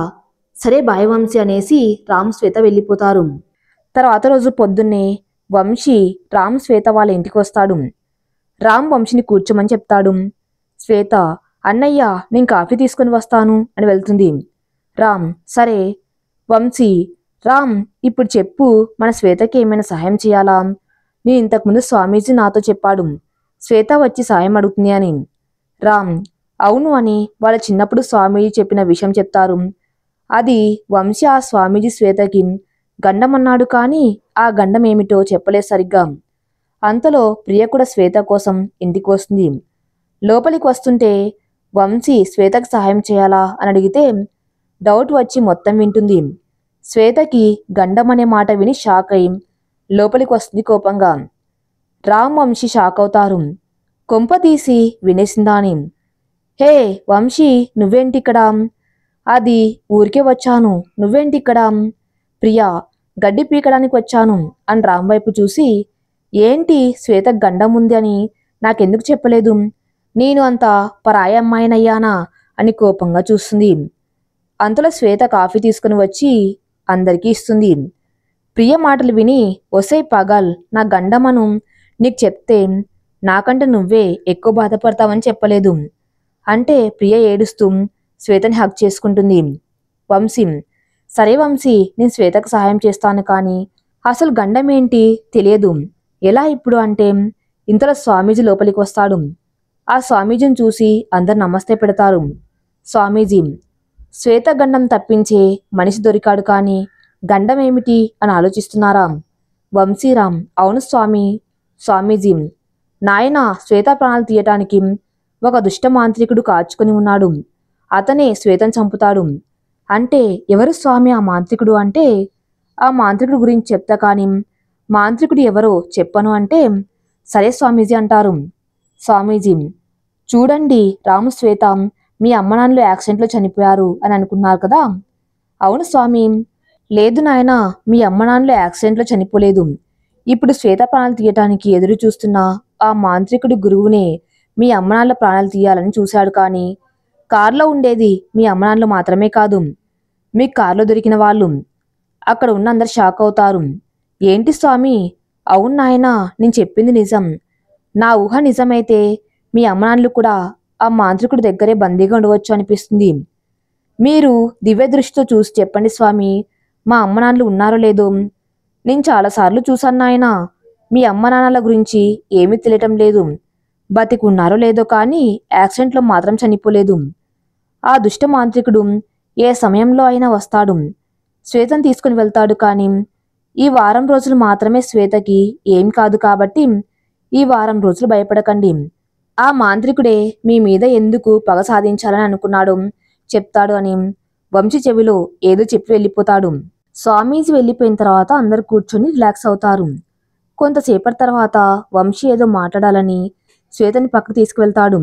సరే బాయ్ వంశీ అనేసి రామ్ శ్వేత వెళ్ళిపోతారు. తర్వాత రోజు పొద్దున్నే వంశీ రామ్ శ్వేత వాళ్ళ ఇంటికి వస్తాడు. రామ్ వంశీని కూర్చోమని చెప్తాడు. శ్వేత, అన్నయ్య నేను కాఫీ తీసుకొని వస్తాను అని వెళ్తుంది. రామ్ సరే. వంశీ, రామ్ ఇప్పుడు చెప్పు, మన శ్వేతకి ఏమైనా సహాయం చేయాలా? నేను ఇంతకుముందు స్వామీజీ నాతో చెప్పాడు శ్వేత వచ్చి సాయం అడుగుతుంది అని. రామ్ అవును అని వాళ్ళ చిన్నప్పుడు స్వామీజీ చెప్పిన విషయం చెప్తారు. అది వంశీ ఆ స్వామీజీ శ్వేతకి గండం అన్నాడు, కానీ ఆ గండం ఏమిటో చెప్పలేదు సరిగ్గా. అంతలో ప్రియ కూడా శ్వేత కోసం ఇంటికి వస్తుంది. లోపలికి వస్తుంటే వంశీ శ్వేతకు సహాయం చేయాలా అని అడిగితే డౌట్ వచ్చి మొత్తం వింటుంది. శ్వేతకి గండం అనే మాట విని షాక్ అయి లోపలికి వస్తుంది కోపంగా. రామ్ వంశీ షాక్ అవుతారు. కొంప తీసి వినేసిందా అని. హే వంశీ, నువ్వేంటిక్కడ? అది ఊరికే వచ్చాను, నువ్వేంటిక్కడ? ప్రియా, గడ్డి పీకడానికి వచ్చాను అని రామ్ వైపు చూసి, ఏంటి శ్వేత గండం ఉంది అని నాకెందుకు చెప్పలేదు? నేను అంత పరాయ అమ్మాయినయ్యానా అని కోపంగా చూస్తుంది. అంతలో శ్వేత కాఫీ తీసుకుని వచ్చి అందరికీ ఇస్తుంది. ప్రియ మాటలు విని, ఒసే పగల్, నా గండమను నీకు చెప్తే నాకంటే నువ్వే ఎక్కువ బాధపడతావని చెప్పలేదు అంటే ప్రియ ఏడుస్తూ శ్వేతని హక్ చేసుకుంటుంది. వంశీ, సరే వంశీ, నేను శ్వేతకు సహాయం చేస్తాను, కానీ అసలు గండం ఏంటి తెలియదు, ఎలా ఇప్పుడు అంటే ఇంతలో స్వామీజీ లోపలికి వస్తాడు. ఆ స్వామీజీని చూసి అందరు నమస్తే పెడతారు. స్వామీజీ, శ్వేత గండం తప్పించే మనిషి దొరికాడు, కానీ గండం ఏమిటి అని ఆలోచిస్తున్నారా? వంశీరామ్, అవును స్వామి. స్వామీజీ, నాయన శ్వేత ప్రాణాలు తీయటానికి ఒక దుష్ట మాంత్రికుడు కాచుకొని ఉన్నాడు, అతనే శ్వేతను చంపుతాడు. అంటే ఎవరు స్వామి ఆ మాంత్రికుడు అంటే? ఆ మాంత్రికుడు గురించి చెప్తా, కానీ మాంత్రికుడు ఎవరో చెప్పను అంటే సరే స్వామీజీ అంటారు. స్వామీజీ, చూడండి రాము, శ్వేత మీ అమ్మ నాన్నలు యాక్సిడెంట్లో చనిపోయారు అని అనుకున్నారు కదా? అవును స్వామి. లేదు నాయన, మీ అమ్మ నాన్నలు యాక్సిడెంట్లో చనిపోలేదు. ఇప్పుడు శ్వేత ప్రాణాలు తీయటానికి ఎదురు చూస్తున్న ఆ మాంత్రికుడి గురువునే మీ అమ్మ నాన్నల ప్రాణాలు తీయాలని చూశాడు, కానీ కారులో ఉండేది మీ అమ్మ నాన్నలు మాత్రమే కాదు, మీ కారులో దొరికిన వాళ్ళు. అక్కడ ఉన్న అందరు షాక్ అవుతారు. ఏంటి స్వామి? అవును నాయనా, నేను చెప్పింది నిజం. నా ఊహ నిజమైతే మీ అమ్మ నాన్నలు కూడా ఆ మాంత్రికుడి దగ్గరే బందీగా ఉండవచ్చు అనిపిస్తుంది. మీరు దివ్య దృష్టితో చూసి చెప్పండి స్వామి, మా అమ్మ నాన్నలు ఉన్నారో లేదో. నేను చాలాసార్లు చూశాను నాయనా, మీ అమ్మ నాన్నల గురించి ఏమీ తెలియటం లేదు. బతికున్నారో లేదో, కానీ యాక్సిడెంట్లో మాత్రం చనిపోలేదు. ఆ దుష్ట మాంత్రికుడు ఏ సమయంలో అయినా వస్తాడు, శ్వేతను తీసుకుని వెళ్తాడు, కానీ ఈ వారం రోజులు మాత్రమే శ్వేతకి ఏం కాదు, కాబట్టి ఈ వారం రోజులు భయపడకండి. ఆ మాంత్రికుడే మీ మీద ఎందుకు పగ సాధించాలని అనుకున్నాడు చెప్తాడు అని వంశీ చెవిలో ఏదో చెప్పి వెళ్ళిపోతాడు. స్వామీజీ వెళ్ళిపోయిన తర్వాత అందరు కూర్చొని రిలాక్స్ అవుతారు. కొంతసేపటి తర్వాత వంశీ ఏదో మాట్లాడాలని శ్వేతని పక్కకు తీసుకువెళ్తాడు.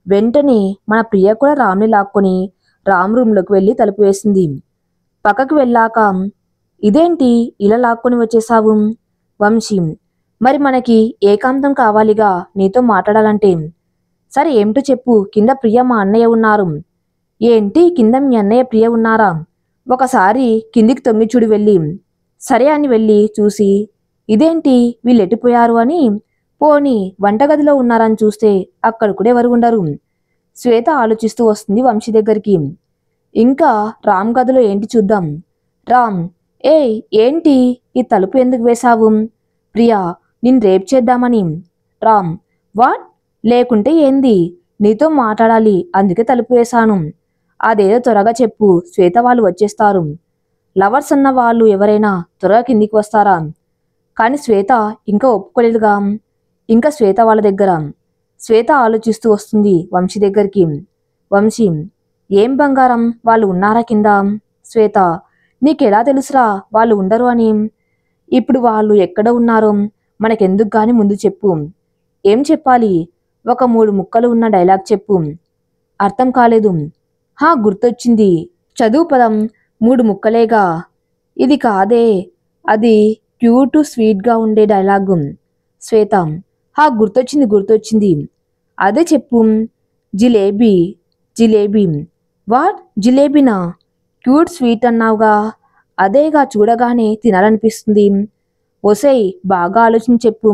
వెంటనే మన ప్రియ కూడా రామ్ని లాక్కొని రామ్ రూమ్లోకి వెళ్ళి తలుపు వేసింది. పక్కకు వెళ్ళాక, ఇదేంటి ఇలా లాక్కొని వచ్చేసావు? వంశీ, మరి మనకి ఏకాంతం కావాలిగా, నీతో మాట్లాడాలంటే. సరే ఏమిటో చెప్పు, కింద ప్రియ మా అన్నయ్య ఉన్నారు, ఏంటి కింద మీ అన్నయ్య ప్రియ ఉన్నారా? ఒకసారి కిందికి తొంగి చూడు వెళ్ళి. సరే అని వెళ్ళి చూసి ఇదేంటి వీళ్ళెట్టిపోయారు అని పోని వంటగదిలో ఉన్నారని చూస్తే అక్కడ కూడా ఎవరు ఉండరు. శ్వేత ఆలోచిస్తూ వస్తుంది వంశీ దగ్గరికి. ఇంకా రామ్ గదిలో ఏంటి చూద్దాం. రామ్, ఏయ్ ఏంటి ఈ తలుపు ఎందుకు వేశావు? ప్రియా, నిన్ను రేప్ చేద్దామని. రామ్, వాట్? లేకుంటే ఏంది? నీతో మాట్లాడాలి, అందుకే తలుపు వేశాను. అదేదో త్వరగా చెప్పు, శ్వేత వాళ్ళు వచ్చేస్తారు. లవర్స్ అన్న వాళ్ళు ఎవరైనా త్వరగా కిందికి వస్తారా? కానీ శ్వేత ఇంకా ఒప్పుకోలేదుగా. ఇంకా శ్వేత వాళ్ళ దగ్గర. శ్వేత ఆలోచిస్తూ వస్తుంది వంశీ దగ్గరికి. వంశీ, ఏం బంగారం, వాళ్ళు ఉన్నారా కింద? శ్వేత, నీకెలా తెలుసురా వాళ్ళు ఉండరు అని? ఇప్పుడు వాళ్ళు ఎక్కడ ఉన్నారో మనకెందుకు గాని ముందు చెప్పు. ఏం చెప్పాలి? ఒక 3 ముక్కలు ఉన్న డైలాగ్ చెప్పు. అర్థం కాలేదు. గుర్తొచ్చింది. చదువు పదం. 3 ముక్కలేగా. ఇది కాదే, అది క్యూట్ స్వీట్గా ఉండే డైలాగు. శ్వేత, గుర్తొచ్చింది. అదే చెప్పు. జిలేబీ. జిలేబీ. వాట్? జిలేబీనా? క్యూట్ స్వీట్ అన్నావుగా. అదేగా, చూడగానే తినాలనిపిస్తుంది. ఒసేయ్, బాగా ఆలోచించి చెప్పు.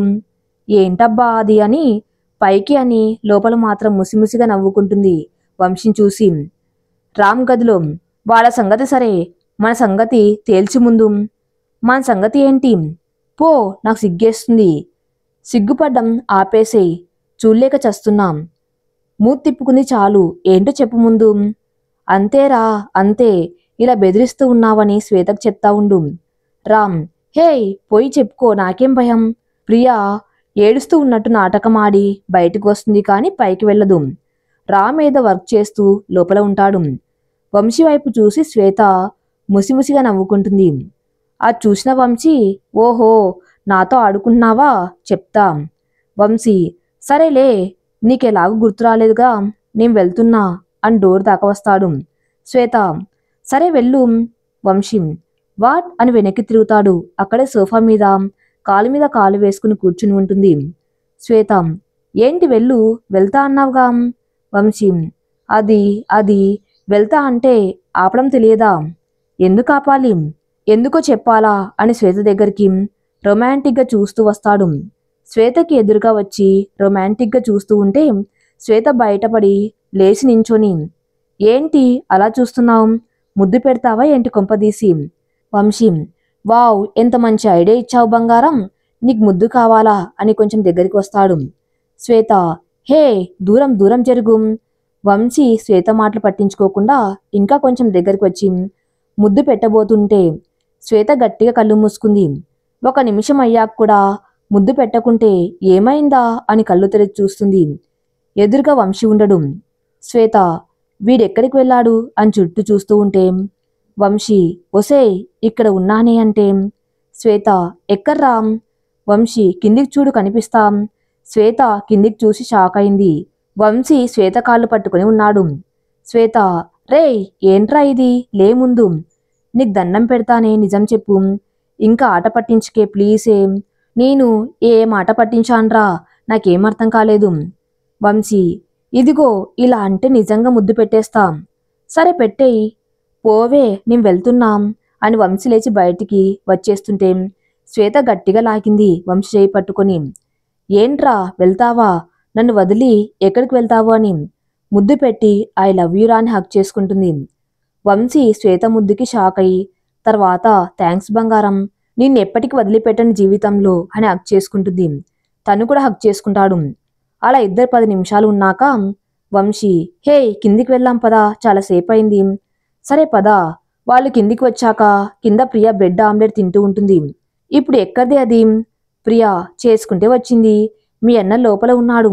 ఏంటబ్బా అది అని పైకి అని లోపల మాత్రం ముసిముసిగా నవ్వుకుంటుంది వంశీని చూసి. రామ్ గదిలో. వాళ్ళ సంగతి సరే, మన సంగతి తేల్చి ముందు. మన సంగతి ఏంటి? పో, నాకు సిగ్గేస్తుంది. సిగ్గుపడ్డం ఆపేసేయ్, చూడలేక చస్తున్నాం. మూతి తిప్పుకుంది చాలు, ఏంటో చెప్పు ముందు. అంతేరా, అంతే. ఇలా బెదిరిస్తూ ఉన్నావని శ్వేతకు చెప్తా ఉండు. రామ్, హేయ్ పోయి చెప్పుకో, నాకేం భయం. ప్రియా ఏడుస్తూ ఉన్నట్టు నాటకమాడి బయటకు వస్తుంది కానీ పైకి వెళ్ళదు. రామ్ ఏదో వర్క్ చేస్తూ లోపల ఉంటాడు. వంశీ వైపు చూసి శ్వేత ముసిముసిగా నవ్వుకుంటుంది. అది చూసిన వంశీ, ఓహో నాతో ఆడుకుంటున్నావా, చెప్తా. వంశీ, సరేలే, నీకెలాగూ గుర్తు రాలేదుగా, నేను వెళ్తున్నా అని డోర్ దాకా వస్తాడు. శ్వేత, సరే వెళ్ళు. వంశీ, వాట్ అని వెనక్కి తిరుగుతాడు. అక్కడే సోఫా మీద కాలు మీద కాలు వేసుకుని కూర్చుని ఉంటుంది. శ్వేత, ఏంటి వెళ్ళు, వెళ్తా అన్నావుగా. వంశీ, అది వెళ్తా అంటే ఆపడం తెలియదా? ఎందుకు ఆపాలి? ఎందుకో చెప్పాలా అని శ్వేత దగ్గరికి రొమాంటిక్గా చూస్తూ వస్తాడు. శ్వేతకి ఎదురుగా వచ్చి రొమాంటిక్గా చూస్తూ ఉంటే శ్వేత బయటపడి లేచి నించొని, ఏంటి అలా చూస్తున్నావు, ముద్దు పెడతావా ఏంటి కొంపదీసి? వంశీ, వావ్ ఎంత మంచి ఐడియా ఇచ్చావు బంగారం, నీకు ముద్దు కావాలా అని కొంచెం దగ్గరికి వస్తాడు. శ్వేత, హే దూరం దూరం జరుగు. వంశీ శ్వేత మాటలు పట్టించుకోకుండా ఇంకా కొంచెం దగ్గరికి వచ్చి ముద్దు పెట్టబోతుంటే శ్వేత గట్టిగా కళ్ళు మూసుకుంది. 1 నిమిషం అయ్యాక కూడా ముద్దు పెట్టకుంటే ఏమైందా అని కళ్ళు తెరిచి చూస్తుంది. ఎదురుగా వంశీ ఉండడు. శ్వేత, వీడెక్కడికి వెళ్ళాడు అని చుట్టూ చూస్తూ ఉంటే వంశీ, ఒసేయ్ ఇక్కడ ఉన్నానే అంటే. శ్వేత, ఎక్కడ్రా? వంశీ, కిందికి చూడు కనిపిస్తాం. శ్వేత కిందికి చూసి షాక్ అయింది. వంశీ శ్వేత కాళ్ళు పట్టుకుని ఉన్నాడు. శ్వేత, రేయ్ ఏంట్రా ఇది, లే ముందు. నీకు దండం పెడతానే, నిజం చెప్పు. ఇంకా ఆట పట్టించుకే ప్లీజే. నేను ఏం ఆట పట్టించాన్రా, నాకేం అర్థం కాలేదు. వంశీ, ఇదిగో ఇలా అంటే నిజంగా ముద్దు పెట్టేస్తా. సరే పెట్టేయి. పోవే, నేను వెళ్తున్నాం అని వంశీ లేచి బయటికి వచ్చేస్తుంటే శ్వేత గట్టిగా లాగింది వంశీ చేయి పట్టుకొని. ఏంట్రా వెళ్తావా, నన్ను వదిలి ఎక్కడికి వెళ్తావు అని ముద్దు పెట్టి ఐ లవ్ యూ రా అని హక్ చేసుకుంటుంది. వంశీ శ్వేత ముద్దుకి షాక్ అయ్యి తర్వాత థ్యాంక్స్ బంగారం, నిన్నెప్పటికి వదిలిపెట్టని జీవితంలో అని హక్ చేసుకుంటుంది. తను కూడా హక్ చేసుకుంటాడు. అలా ఇద్దరు 10 నిమిషాలు ఉన్నాక వంశీ, హే కిందికి వెళ్ళాం పదా, చాలాసేపు అయింది. సరే పదా. వాళ్ళు కిందికి వచ్చాక కింద ప్రియా బ్రెడ్ ఆమ్లెట్ తింటూ ఉంటుంది. ఇప్పుడు ఎక్కడిది అది? ప్రియా, చేసుకుంటే వచ్చింది. మీ అన్న లోపల ఉన్నాడు.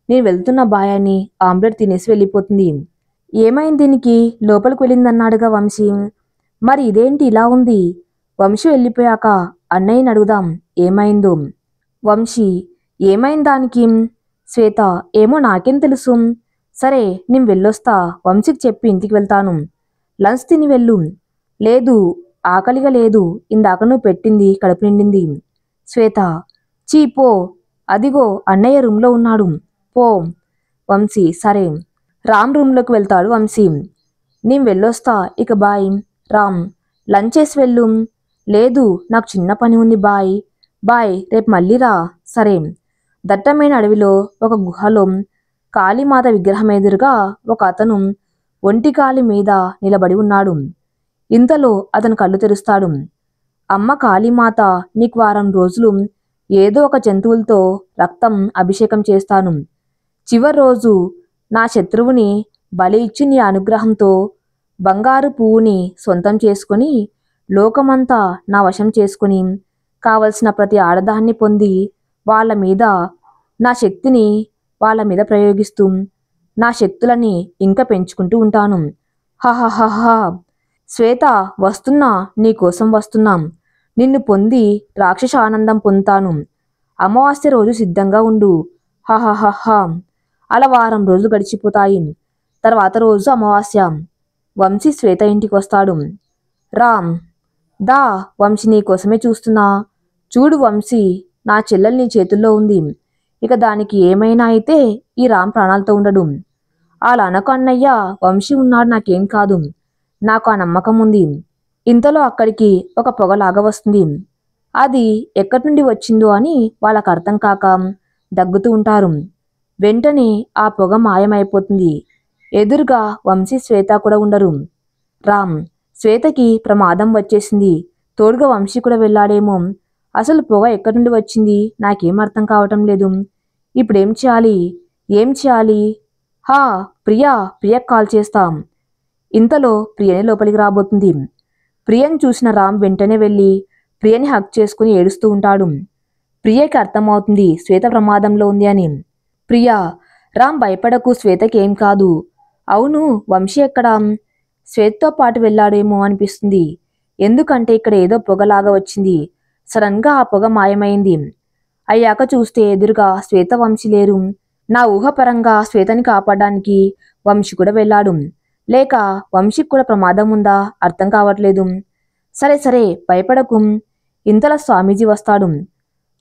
నేను వెళ్తున్న బాయాన్ని ఆమ్లెట్ తినేసి వెళ్ళిపోతుంది. ఏమైంది దీనికి, లోపలికి వెళ్ళిందన్నాడుగా వంశీ. మరి ఇదేంటి ఇలా ఉంది? వంశీ వెళ్ళిపోయాక అన్నయ్యని అడుగుదాం ఏమైందో. వంశీ, ఏమైంది దానికి? శ్వేత, ఏమో నాకేం తెలుసు. సరే నేను వెళ్ళొస్తా, వంశీకి చెప్పి ఇంటికి వెళ్తాను. లంచ్ తిని వెళ్ళు. లేదు, ఆకలిగా లేదు, ఇందాక నువ్వు పెట్టింది కడుపు నిండింది. శ్వేత, చీపో, అదిగో అన్నయ్య రూమ్లో ఉన్నాడు, పో. వంశీ, సరే. రామ్ రూమ్లోకి వెళ్తాడు వంశీ. నేను వెళ్ళొస్తా, ఇక బాయ్. రామ్, లంచ్ చేసి వెళ్ళు. లేదు, నాకు చిన్న పని ఉంది బాయ్. బాయ్, రేపు మళ్ళీ రా. సరే. దట్టమైన అడవిలో ఒక గుహలో కాళీమాత విగ్రహం ఎదురుగా ఒక అతను ఒంటి కాలి మీద నిలబడి ఉన్నాడు. ఇంతలో అతను కళ్ళు తెరుస్తాడు. అమ్మ కాళీమాత, నీకు వారం రోజులు ఏదో ఒక జంతువులతో రక్తం అభిషేకం చేస్తాను. చివరి రోజు నా శత్రువుని బలి ఇచ్చి నీ అనుగ్రహంతో బంగారు పువ్వుని సొంతం చేసుకుని లోకమంతా నా వశం చేసుకుని కావలసిన ప్రతి ఆడదాన్ని పొంది వాళ్ళ మీద నా శక్తిని వాళ్ళ మీద ప్రయోగిస్తూ నా శక్తులని ఇంకా పెంచుకుంటూ ఉంటాను. హహహహ. శ్వేత, వస్తున్నా, నీకోసం వస్తున్నాం. నిన్ను పొంది రాక్షస ఆనందం పొందుతాను. అమావాస్య రోజు సిద్ధంగా ఉండు. హహహహ. అలా వారం రోజులు గడిచిపోతాయి. తర్వాత రోజు అమావాస్య. వంశీ శ్వేత ఇంటికి వస్తాడు. రామ్, దా వంశీ, నీకోసమే చూస్తున్నా. చూడు వంశీ, నా చెల్లెలు నీ చేతుల్లో ఉంది. ఇక దానికి ఏమైనా అయితే ఈ రామ్ ప్రాణాలతో ఉండడు. అలా అనకు అన్నయ్య, వంశీ ఉన్నాడు, నాకేం కాదు. నాకు ఆ నమ్మకం ఉంది. ఇంతలో అక్కడికి ఒక పొగలాగా వస్తుంది. అది ఎక్కడి నుండి వచ్చిందో అని వాళ్ళకు అర్థం కాక దగ్గుతూ ఉంటారు. వెంటనే ఆ పొగ మాయమైపోతుంది. ఎదురుగా వంశీ శ్వేత కూడా ఉండరు. రామ్, శ్వేతకి ప్రమాదం వచ్చేసింది, తోడుగా వంశీ కూడా వెళ్ళాడేమో. అసలు పొగ ఎక్కడి నుండి వచ్చింది నాకేం అర్థం కావటం లేదు. ఇప్పుడేం చేయాలి, ఏం చేయాలి? హా, ప్రియకు కాల్ చేస్తాం. ఇంతలో ప్రియని లోపలికి రాబోతుంది. ప్రియని చూసిన రామ్ వెంటనే వెళ్ళి ప్రియని హక్ చేసుకుని ఏడుస్తూ ఉంటాడు. ప్రియకి అర్థమవుతుంది శ్వేత ప్రమాదంలో ఉంది అని. ప్రియా, రామ్ భయపడకు, శ్వేతకి ఏం కాదు. అవును, వంశీ ఎక్కడా? శ్వేతతో పాటు వెళ్ళాడేమో అనిపిస్తుంది. ఎందుకంటే ఇక్కడ ఏదో పొగలాగా వచ్చింది. సడన్గా ఆ పొగ మాయమైంది. అయ్యాక చూస్తే ఎదురుగా శ్వేత, వంశీ లేరు. నా ఊహపరంగా శ్వేతని కాపాడడానికి వంశీ కూడా వెళ్ళాడు. లేక వంశీకి కూడా ప్రమాదం ఉందా అర్థం కావట్లేదు. సరే సరే, భయపడకు. ఇంతలో స్వామీజీ వస్తాడు.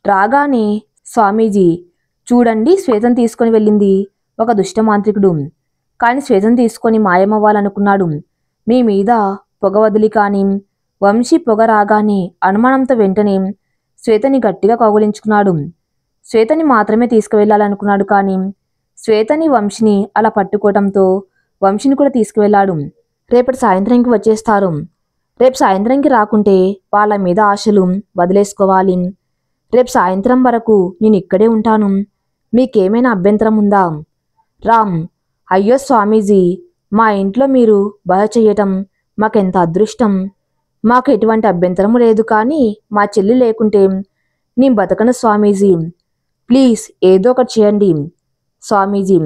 రాగానే, స్వామీజీ, చూడండి, శ్వేతను తీసుకొని వెళ్ళింది ఒక దుష్టమాంత్రికుడు. కాని శ్వేతను తీసుకొని మాయమవ్వాలనుకున్నాడు. మీ మీద పొగ వదిలి కాని వంశీ పొగ రాగానే అనుమానంతో వెంటనే శ్వేతని గట్టిగా కౌగులించుకున్నాడు. శ్వేతని మాత్రమే తీసుకువెళ్లాలనుకున్నాడు. కానీ శ్వేతని, వంశీని అలా పట్టుకోవడంతో వంశీని కూడా తీసుకువెళ్ళాడు. రేపటి సాయంత్రంకి వచ్చేస్తారు. రేపు సాయంత్రంకి రాకుంటే వాళ్ళ మీద ఆశలు వదిలేసుకోవాలి. రేపు సాయంత్రం వరకు నేను ఇక్కడే ఉంటాను. మీకేమైనా అభ్యంతరం ఉందా? రామ్, అయ్యో స్వామీజీ, మా ఇంట్లో మీరు బస చెయ్యటం మాకెంత అదృష్టం. మాకు ఎటువంటి అభ్యంతరము లేదు. కానీ మా చెల్లి లేకుంటే నేను బతకను స్వామీజీ. ప్లీజ్ ఏదో ఒకటి చేయండి. స్వామీజీ,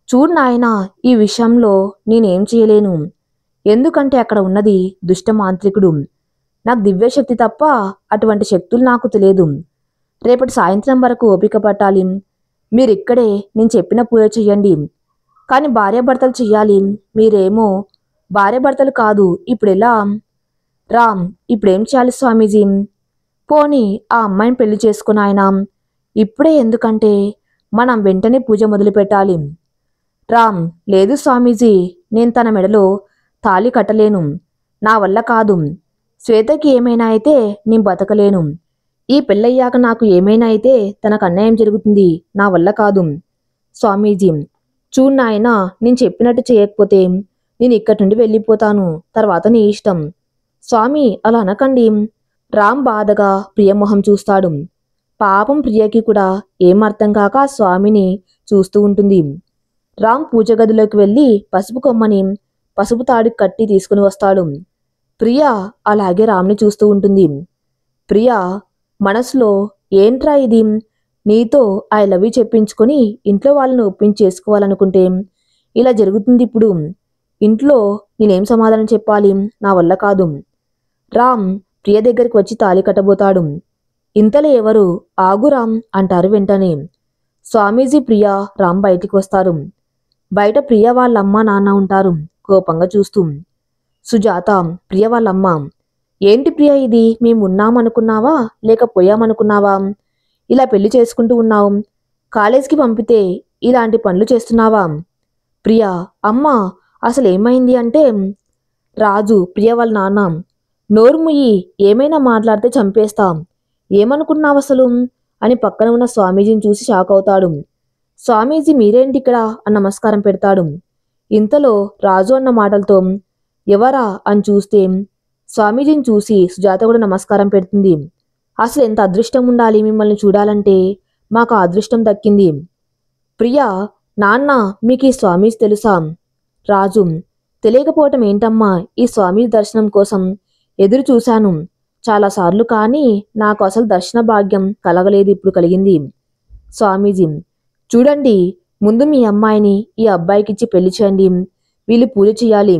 చూడు నాయనా, ఈ విషయంలో నేనేం చేయలేను. ఎందుకంటే అక్కడ ఉన్నది దుష్టమాంత్రికుడు. నాకు దివ్యశక్తి తప్ప అటువంటి శక్తులు నాకు తెలియదు. రేపటి సాయంత్రం వరకు ఓపిక పట్టాలి. మీరిక్కడే నేను చెప్పిన పూజ చెయ్యండి. కానీ భార్యాభర్తలు చెయ్యాలి. మీరేమో భార్యాభర్తలు కాదు. ఇప్పుడెలా? రామ్, ఇప్పుడేం చేయాలి స్వామీజీ? పోనీ ఆ అమ్మాయిని పెళ్లి చేసుకుని ఆయన. ఇప్పుడే ఎందుకంటే మనం వెంటనే పూజ మొదలు పెట్టాలి. రామ్, లేదు స్వామీజీ, నేను తన మెడలో తాళి కట్టలేను. నా వల్ల కాదు. శ్వేతకి ఏమైనా అయితే నేను బతకలేను. ఈ పెళ్ళయ్యాక నాకు ఏమైనా అయితే తనకు అన్యాయం జరుగుతుంది. నా వల్ల కాదు. స్వామీజీ, చూడు నాయనా, నేను చెప్పినట్టు చేయకపోతే నేను ఇక్కడి నుండి వెళ్ళిపోతాను. తర్వాత నీ ఇష్టం. స్వామి, అలా అనకండి. రామ్ బాధగా ప్రియమొహం చూస్తాడు. పాపం ప్రియకి కూడా ఏం అర్థం కాక స్వామిని చూస్తూ ఉంటుంది. రామ్ పూజ గదిలోకి వెళ్ళి పసుపు కొమ్మని పసుపు తాడు కట్టి తీసుకుని వస్తాడు. ప్రియ అలాగే రామ్ని చూస్తూ ఉంటుంది. ప్రియ మనసులో, ఏంట్రా ఇది? నీతో ఐ లవ్ యూ చెప్పించుకొని ఇంట్లో వాళ్ళని ఒప్పించేసుకోవాలనుకుంటే ఇలా జరుగుతుంది. ఇప్పుడు ఇంట్లో నేనేం సమాధానం చెప్పాలి? నా వల్ల కాదు. రామ్ ప్రియ దగ్గరికి వచ్చి తాళి కట్టబోతాడు. ఇంతలో ఎవరు, ఆగు రామ్ అంటారు. వెంటనే స్వామీజీ, ప్రియ, రామ్ బయటికి వస్తారు. బయట ప్రియ వాళ్ళ అమ్మ నాన్న ఉంటారు కోపంగా చూస్తూ. సుజాత, ప్రియ వాళ్ళమ్మ, ఏంటి ప్రియ ఇది? మేము ఉన్నామనుకున్నావా లేక పోయామనుకున్నావా? ఇలా పెళ్లి చేసుకుంటూ ఉన్నావు. కాలేజీకి పంపితే ఇలాంటి పనులు చేస్తున్నావా? ప్రియ, అమ్మా, అసలు ఏమైంది అంటే రాజు ప్రియ వాళ్ళ నాన్న నోరు ముయ్యి ఏమైనా మాట్లాడితే చంపేస్తాం ఏమనుకున్నావు అసలు అని పక్కన ఉన్న స్వామీజీని చూసి షాక్ అవుతాడు. స్వామీజీ మీరేంటి ఇక్కడ అని నమస్కారం పెడతాడు. ఇంతలో రాజు అన్న మాటలతో ఎవరా అని చూస్తే స్వామీజీని చూసి సుజాత కూడా నమస్కారం పెడుతుంది. అసలు ఎంత అదృష్టం ఉండాలి మిమ్మల్ని చూడాలంటే, మాకు ఆ అదృష్టం దక్కింది. ప్రియా నాన్న మీకు ఈ స్వామీజీ తెలుసా? రాజు తెలియకపోవటం ఏంటమ్మా, ఈ స్వామి దర్శనం కోసం ఎదురు చూశాను చాలాసార్లు, కానీ నాకు అసలు దర్శన భాగ్యం కలగలేదు, ఇప్పుడు కలిగింది. స్వామీజీ చూడండి, ముందు మీ అమ్మాయిని ఈ అబ్బాయికిచ్చి పెళ్లి చేయండి, వీళ్ళు పూజ చేయాలి.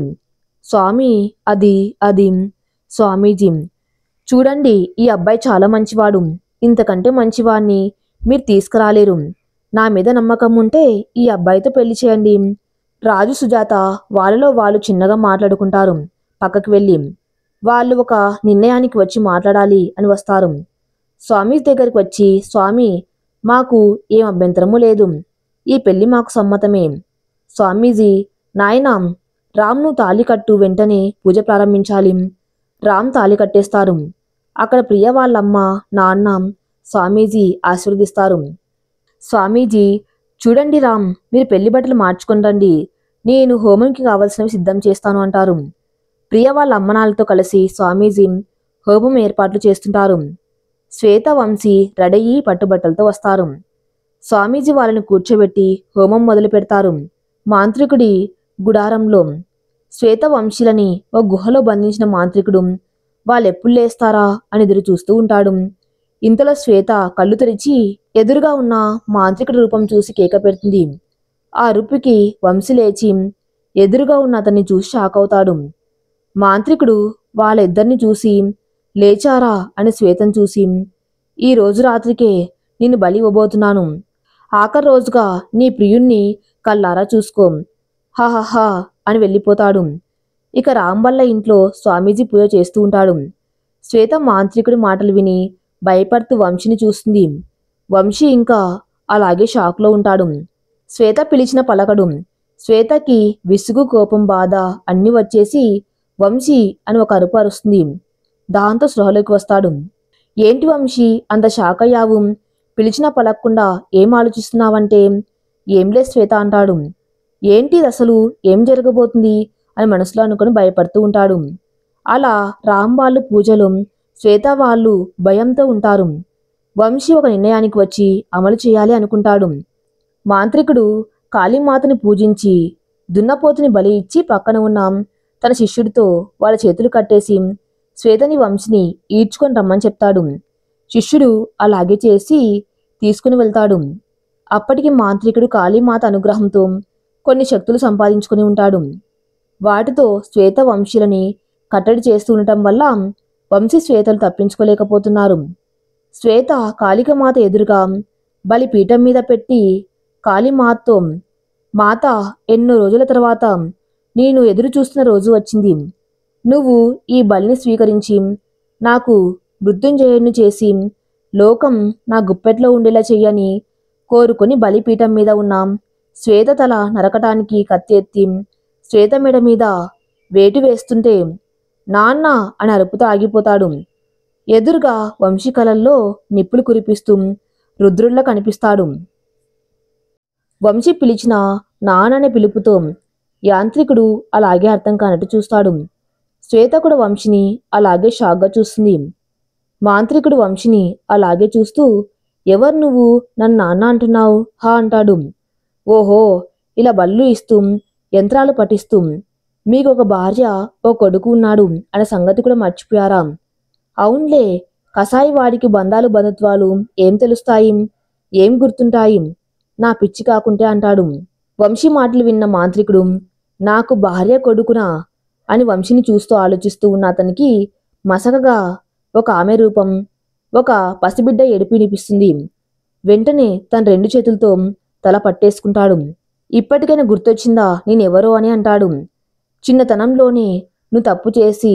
స్వామి అది అది స్వామీజీ చూడండి, ఈ అబ్బాయి చాలా మంచివాడు, ఇంతకంటే మంచివాడిని మీరు తీసుకురాలేరు. నా మీద నమ్మకం ఉంటే ఈ అబ్బాయితో పెళ్లి చేయండి. రాజు సుజాత వాళ్ళలో వాళ్ళు చిన్నగా మాట్లాడుకుంటారు. పక్కకి వెళ్ళి వాళ్ళు ఒక నిర్ణయానికి వచ్చి మాట్లాడాలి అని వస్తారు. స్వామి దగ్గరికి వచ్చి స్వామి మాకు ఏం అభ్యంతరము లేదు, ఈ పెళ్లి మాకు సమ్మతమే. స్వామీజీ నాయనా రామ్ను తాళి కట్టు, వెంటనే పూజ ప్రారంభించాలి. రామ్ తాళి కట్టేస్తారు. అక్కడ ప్రియ వాళ్ళమ్మ నాన్న స్వామీజీ ఆశీర్వదిస్తారు. స్వామీజీ చూడండి రామ్, మీరు పెళ్లి బట్టలు మార్చుకొని రండి, నేను హోమంకి కావలసినవి సిద్ధం చేస్తాను అంటారు. ప్రియ వాళ్ళ అమ్మనాలతో కలిసి స్వామీజీ హోమం ఏర్పాట్లు చేస్తుంటారు. శ్వేత వంశీ రెడయ్యి పట్టుబట్టలతో వస్తారు. స్వామీజీ వాళ్ళని కూర్చోబెట్టి హోమం మొదలు పెడతారు. మాంత్రికుడి గుడారంలో శ్వేత వంశీలని ఒక గుహలో బంధించిన మాంత్రికుడు వాళ్ళెప్పుడు లేస్తారా అని ఎదురు చూస్తూ ఉంటాడు. ఇంతలో శ్వేత కళ్ళు తెరిచి ఎదురుగా ఉన్న మాంత్రికుడి రూపం చూసి కేక పెడుతుంది. ఆ రూపుకి వంశీ లేచి ఎదురుగా ఉన్న అతన్ని చూసి షాక్ అవుతాడు. మాంత్రికుడు వాళ్ళిద్దరిని చూసి లేచారా అని శ్వేతను చూసి ఈ రోజు రాత్రికే నిన్ను బలి ఇవ్వబోతున్నాను, ఆఖరి రోజుగా నీ ప్రియుణ్ణి కళ్ళారా చూసుకో, హాహాహా అని వెళ్ళిపోతాడు. ఇక రాంబల్ల ఇంట్లో స్వామీజీ పూజ చేస్తూ ఉంటాడు. శ్వేత మాంత్రికుడి మాటలు విని భయపడుతూ వంశీని చూస్తుంది. వంశీ ఇంకా అలాగే షాక్లో ఉంటాడు. శ్వేత పిలిచిన పలకడు. శ్వేతకి విసుగు, కోపం, బాధ అన్నీ వచ్చేసి వంశీ అని ఒక అరుపు అరుస్తుంది. దాంతో స్పృహలోకి వస్తాడు. ఏంటి వంశీ అంత షాక్ అయ్యావు, పిలిచినా పలకకుండా ఏం ఆలోచిస్తున్నావంటే? ఏంలే శ్వేత అంటాడు. ఏంటి అసలు, ఏం జరగబోతుంది అని మనసులో అనుకుని భయపడుతూ ఉంటాడు. అలా రామ్ వాళ్ళు పూజలో, శ్వేత వాళ్ళు భయంతో ఉంటారు. వంశీ ఒక నిర్ణయానికి వచ్చి అమలు చేయాలి అనుకుంటాడు. మాంత్రికుడు కాళీమాతని పూజించి దున్నపోతుని బలి ఇచ్చి పక్కన ఉన్న తన శిష్యుడితో వాళ్ళ చేతులు కట్టేసి శ్వేతని వంశీని ఈడ్చుకొని రమ్మని చెప్తాడు. శిష్యుడు అలాగే చేసి తీసుకుని వెళ్తాడు. అప్పటికి మాంత్రికుడు కాళీమాత అనుగ్రహంతో కొన్ని శక్తులు సంపాదించుకుని ఉంటాడు. వాటితో శ్వేత వంశీలని కట్టడి చేస్తూ ఉండటం వల్ల వంశీ శ్వేతలు తప్పించుకోలేకపోతున్నారు. శ్వేత కాళికమాత ఎదురుగా బలి పీఠం మీద పెట్టి కాళీమాతతో, మాత ఎన్నో రోజుల తర్వాత నేను ఎదురు చూస్తున్న రోజు వచ్చింది, నువ్వు ఈ బలిని స్వీకరించి నాకు మృత్యుంజయుడిని చేసి లోకం నా గుప్పెట్లో ఉండేలా చెయ్యని కోరుకొని బలిపీఠం మీద ఉన్న శ్వేత తల నరకటానికి కత్తి ఎత్తి శ్వేత మెడ మీద వేటు వేస్తుంటే నాన్న అని అరుపుతో ఆగిపోతాడు. ఎదురుగా వంశీ కలల్లో నిప్పులు కురిపిస్తూ రుద్రుల్లా కనిపిస్తాడు. వంశీ పిలిచిన నాన్ననే పిలుపుతో యాంత్రికుడు అలాగే అర్థం కానట్టు చూస్తాడు. శ్వేత కూడా వంశీని అలాగే షాక్గా చూస్తుంది. మాంత్రికుడు వంశీని అలాగే చూస్తూ ఎవరు నువ్వు, నన్ను నాన్న అంటున్నావు హా అంటాడు. ఓహో, ఇలా బళ్ళు ఇస్తూ యంత్రాలు పఠిస్తూ మీకు ఒక భార్య ఓ కొడుకు ఉన్నాడు అనే సంగతి కూడా మర్చిపోయారా? అవునులే, కసాయి వాడికి బంధాలు బంధుత్వాలు ఏం తెలుస్తాయి, ఏం గుర్తుంటాయి, నా పిచ్చి కాకుంటే అంటాడు. వంశీ మాటలు విన్న మాంత్రికుడు నాకు భార్య కొడుకునా అని వంశీని చూస్తూ ఆలోచిస్తూ ఉన్న అతనికి మసకగా ఒక ఆమె రూపం, ఒక పసిబిడ్డ ఏడుపు వినిపిస్తుంది. వెంటనే తన రెండు చేతులతో తల పట్టేసుకుంటాడు. ఇప్పటికైనా గుర్తొచ్చిందా నేనెవరో అని అంటాడు. చిన్నతనంలోనే నువ్వు తప్పు చేసి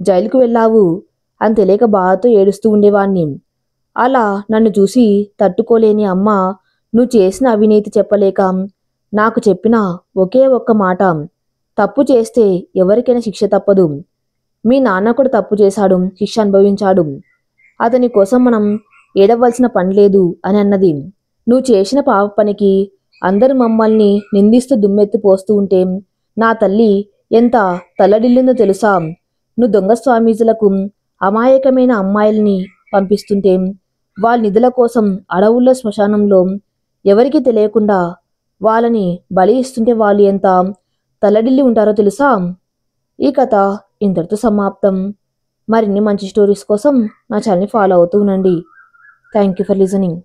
జైలుకు వెళ్ళావు అని తెలియక బాధతో ఏడుస్తూ ఉండేవాణ్ణి. అలా నన్ను చూసి తట్టుకోలేని అమ్మ నువ్వు చేసిన అవినీతి చెప్పలేక నాకు చెప్పిన ఒకే ఒక్క మాట, తప్పు చేస్తే ఎవరికైనా శిక్ష తప్పదు. మీ నాన్న కూడా తప్పు చేశాడు, శిక్ష అనుభవించాడు. అతని కోసం మనం ఏడవలసిన పని లేదు అని అన్నది. నువ్వు చేసిన పాప పనికి అందరు మమ్మల్ని నిందిస్తూ దుమ్మెత్తి పోస్తూ ఉంటే నా తల్లి ఎంత తల్లడిల్లిందో తెలుసా? నువ్వు దొంగ స్వామీజులకు అమాయకమైన అమ్మాయిల్ని పంపిస్తుంటే వాళ్ళ నిధుల కోసం అడవుల్లో శ్మశానంలో ఎవరికీ తెలియకుండా వాళ్ళని బలి ఇస్తుంటే వాళ్ళు ఎంత తల్లడిల్లి ఉంటారో తెలుసా? ఈ కథ ఇంతటితో సమాప్తం. మరిన్ని మంచి స్టోరీస్ కోసం నా ఛానల్ని ఫాలో అవుతూ ఉండండి. Thank you for listening.